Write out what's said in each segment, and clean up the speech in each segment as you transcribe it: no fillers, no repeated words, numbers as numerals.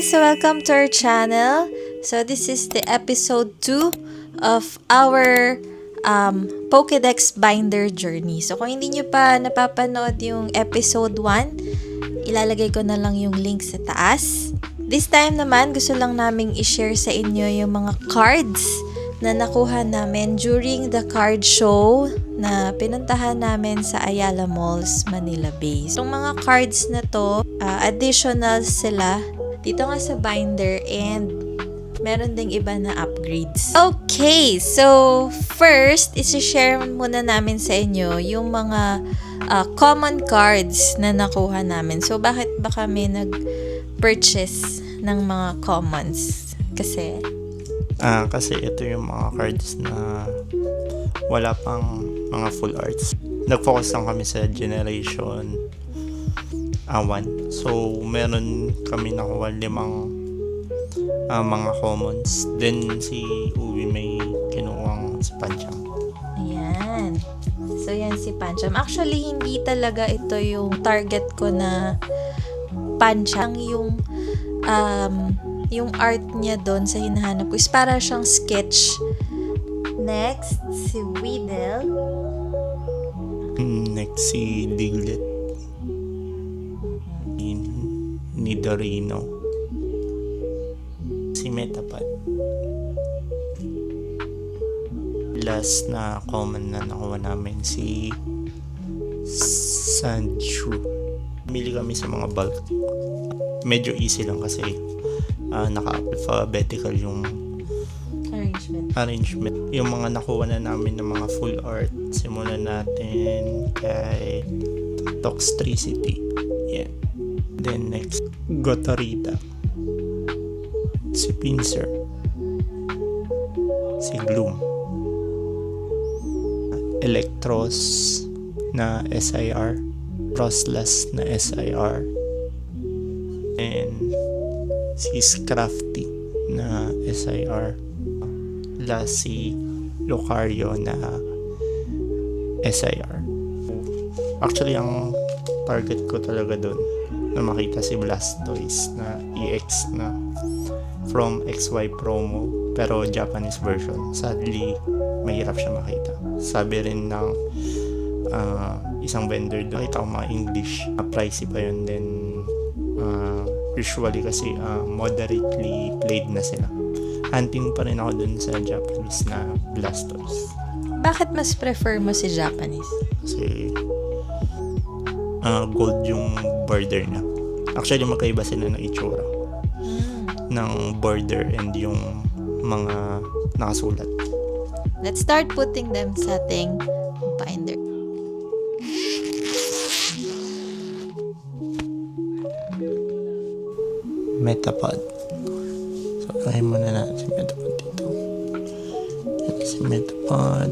guys! Welcome to our channel. So this is the episode 2 of our Pokédex Binder journey. So kung hindi nyo pa napapanood yung episode 1, ilalagay ko na lang yung link sa taas. This time naman, gusto lang naming i-share sa inyo yung mga cards na nakuha namin during the card show na pinuntahan namin sa Ayala Malls, Manila Bay. Itong mga cards na to, additional sila dito nga sa binder and meron ding iba na upgrades. Okay, so first, isi-share muna namin sa inyo yung mga common cards na nakuha namin. So bakit ba kami nag-purchase ng mga commons? Kasi ito yung mga cards na wala pang mga full arts. Nag-focus lang kami sa generation 1. So, meron kami nakuha 5 mga commons. Then, si Uwi may kinuwang si Pancham. Ayan. So, yan si Pancham. Actually, hindi talaga ito yung target ko na Pancham. Yung art niya doon sa hinahanap ko is para siyang sketch. Next, si Weedle. Next, si Diglett. Nidorino. Si Metapod. Last na common na nakuha namin, si Sandshrew. Pili kami sa mga bulk. Medyo easy lang kasi naka-alphabetical yung arrangement. Yung mga nakuha na namin ng mga full art, simulan natin kay Toxtricity. Yeah. Then next, Gotorita. Si Pinsir. Si Gloom. Electros na SIR. Frostless na SIR. And si Scrafty na SIR. Last si Lucario na SIR. Actually, ang target ko talaga doon na makita si Blastoise na EX na from XY promo pero Japanese version. Sadly, mahirap siya makita. Sabi rin ng isang vendor doon, nakita ko mga English, pricey pa yun. Then usually kasi moderately played na sila. Hunting pa rin ako dun sa Japanese na Blastoise. Bakit mas prefer mo si Japanese? Kasi gold yung border na. Actually, magkaiba sila ng itsura ng border and yung mga nakasulat. Let's start putting them sa ating binder. Metapod. So, try muna natin si Metapod dito. Yan si Metapod.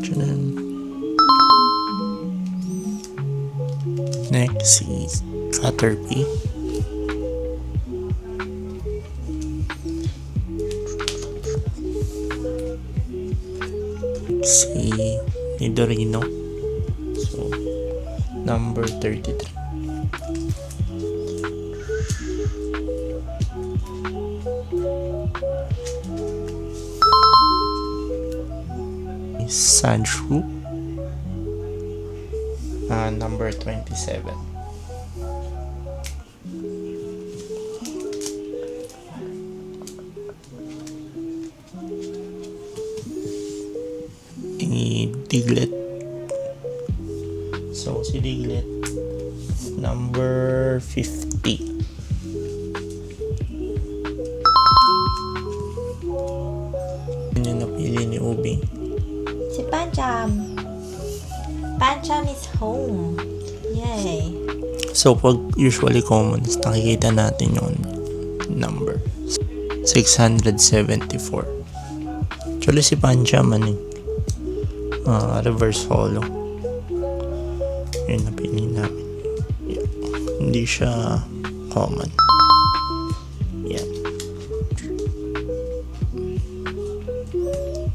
Diyan. Next, si Caterpie. Si Nidorino. So, number 33. Sandshrew, number 27. Diglett. So, si Diglett, number 50. Yun yung napili ni Ubi. Si Pancham. Pancham is home. Yay. So, pag usually commons, nakikita natin yung number. 674. Actually, si Pancham, reverse holo. Yun napili namin. Yeah. Hindi siya common. Yeah.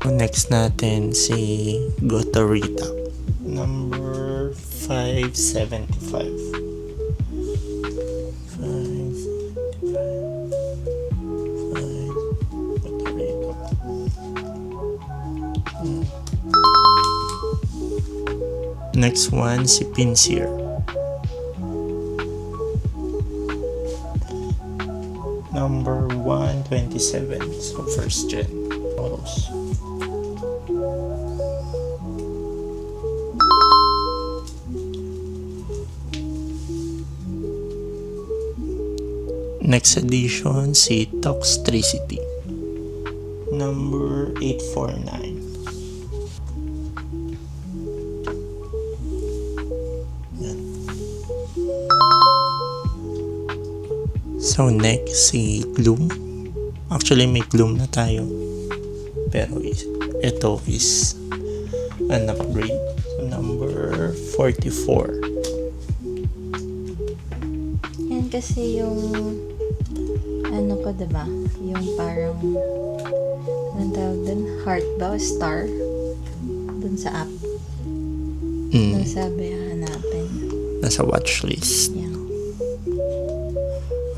Next natin si Gotorita. Number 575. 575. Next one, si Pinsir. Number 127. So, first gen. Autos. Next edition, si Toxtricity. Number 849. So next, si Gloom. Actually, may Gloom na tayo. Pero ito is an upgrade. So, number 44. Yan kasi yung ano ko, diba? Yung parang anong tawag dun? Heart ba? O star? Dun sa app. Nung sabi, hanapin. Nasa watchlist. Yeah.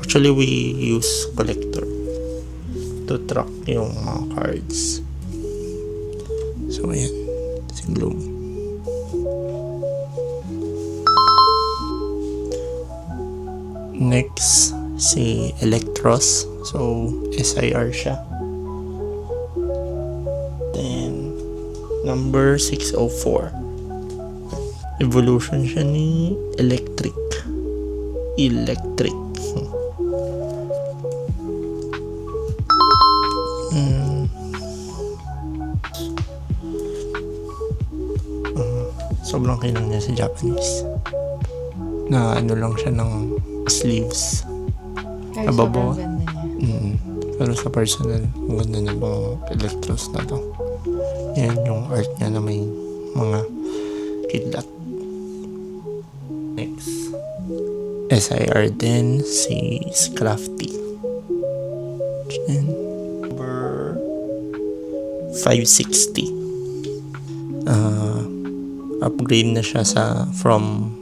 Actually, we use collector to track yung mga cards. So, ayan. Si Gloom. Next, si Electros. So, SIR siya. Then, number 604. Evolution siya ni Electric. Sobrang kinang niya sa Japanese. Na ano lang siya ng sleeves. Pero Ababo. sobrang ganda niya. Pero sa personal, ang ganda ng mga Electros na to. Yan yung art niya na may mga kidlat. Next, SIR din, si Scrafty. And number 560. Upgrade na siya from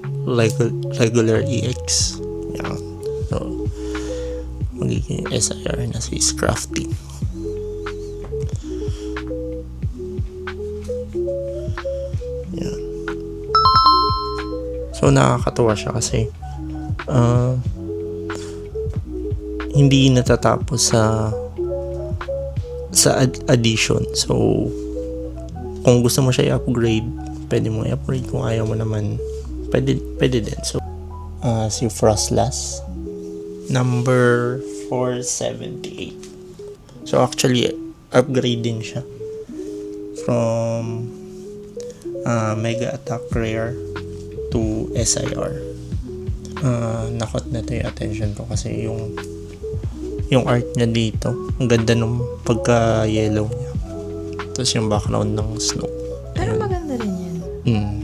regular EX. Yan. So, magiging SIR na si Scrafty. Yan. So, nakakatuwa siya kasi hindi natatapos sa addition. So, kung gusto mo siya i-upgrade, pwede mo i-upgrade. Kung ayaw mo naman, pwede din. So, si Frostlass, number 478. So, actually, upgrade din siya from Mega Attack Rare to SIR. Nakot na to yung attention ko kasi yung art niya dito, ang ganda nung pagka-yellow niya. Tapos yung background ng snow. Pero maganda rin yan.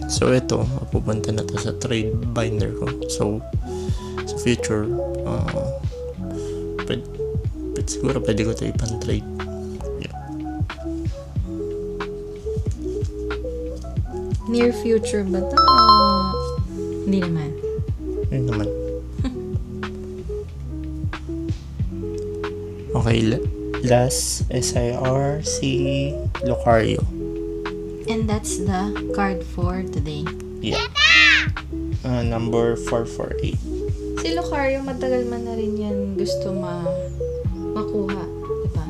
So ito, mapupunta na to sa trade binder ko. So sa future, siguro pwede ko ito ipan-trade. Yeah. Near future ba to? Hindi naman. Yun naman. Okay, last SIR, si Lucario. And that's the card for today. Yeah. Number 448. Si Lucario, matagal man na rin yan gusto makuha. Diba?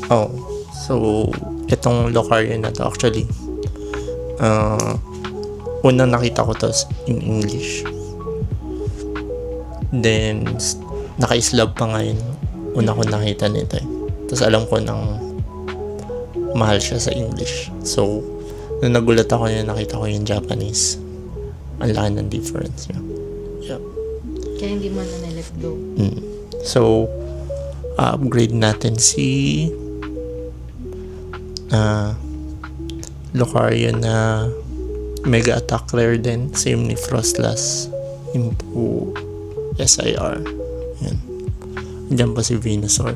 Oh, so itong Lucario na to actually, unang nakita ko to in English. Then, naka-islab pa ngayon. Una ko nakita nito eh. Tapos alam ko nang mahal siya sa English. So, nung nagulat ako niya, nakita ko yung Japanese. Ang laki ng difference niya. Yeah. Kaya hindi mo na na-let go. So, upgrade natin si Lucario na Mega Attack Rare din. Same ni Frostlass into SIR. Yan. Diyan pa si Venusaur.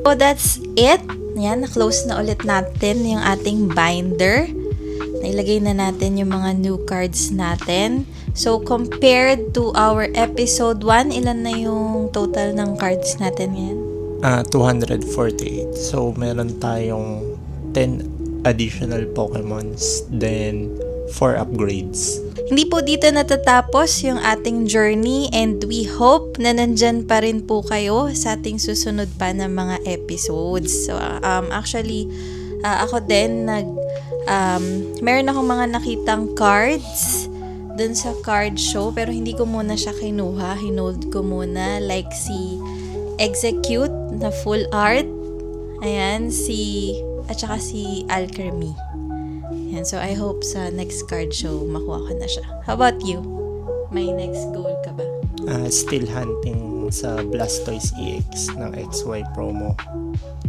So, that's it. Yan, na-close na ulit natin yung ating binder. Nailagay na natin yung mga new cards natin. So, compared to our episode 1, ilan na yung total ng cards natin ngayon? 248. So, meron tayong 10 additional Pokemons, then 4 upgrades. Hindi po dito natatapos yung ating journey and we hope na nandyan pa rin po kayo sa ating susunod pa na mga episodes. So, actually, ako din, meron akong mga nakitang cards dun sa card show pero hindi ko muna siya kinuha. Hinold ko muna like si Execute na full art. Ayan, at saka si Alchemy. Yan, so I hope sa next card show makuha ko na siya. How about you? May next goal ka ba? Still hunting sa Blastoise EX ng XY promo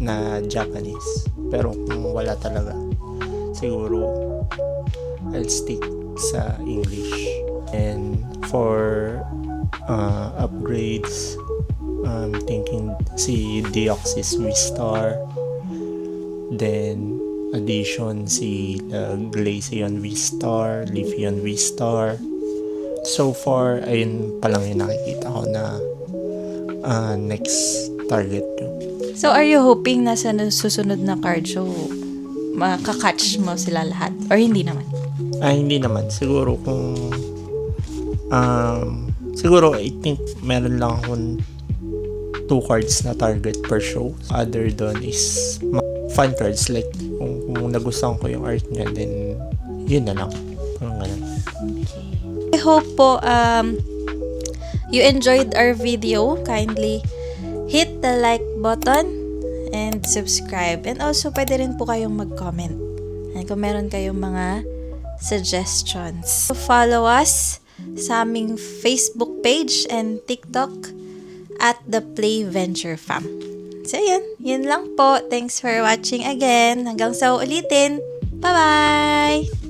na Japanese. Pero kung wala talaga, siguro I'll stick sa English. And for upgrades, I'm thinking si Deoxys V-Star, then addition si Glaceon V-Star, Leafeon V-Star. So far, ayun pa lang yung nakikita ko na next target ko. So are you hoping na sa susunod na card show makakatch mo sila lahat? Or hindi naman? Hindi naman. Siguro kung siguro I think meron lang akong 2 cards na target per show. Other doon is fun cards, like kung nagustuhan ko yung art niya, then yun na lang. Parang ganun. Okay. I hope po you enjoyed our video. Kindly hit the like button and subscribe. And also, pwede rin po kayong mag-comment. And kung meron kayong mga suggestions. So, follow us sa aming Facebook page and TikTok at The Play Venture Fam. So, yun lang po. Thanks for watching again. Hanggang sa ulitin. Bye-bye!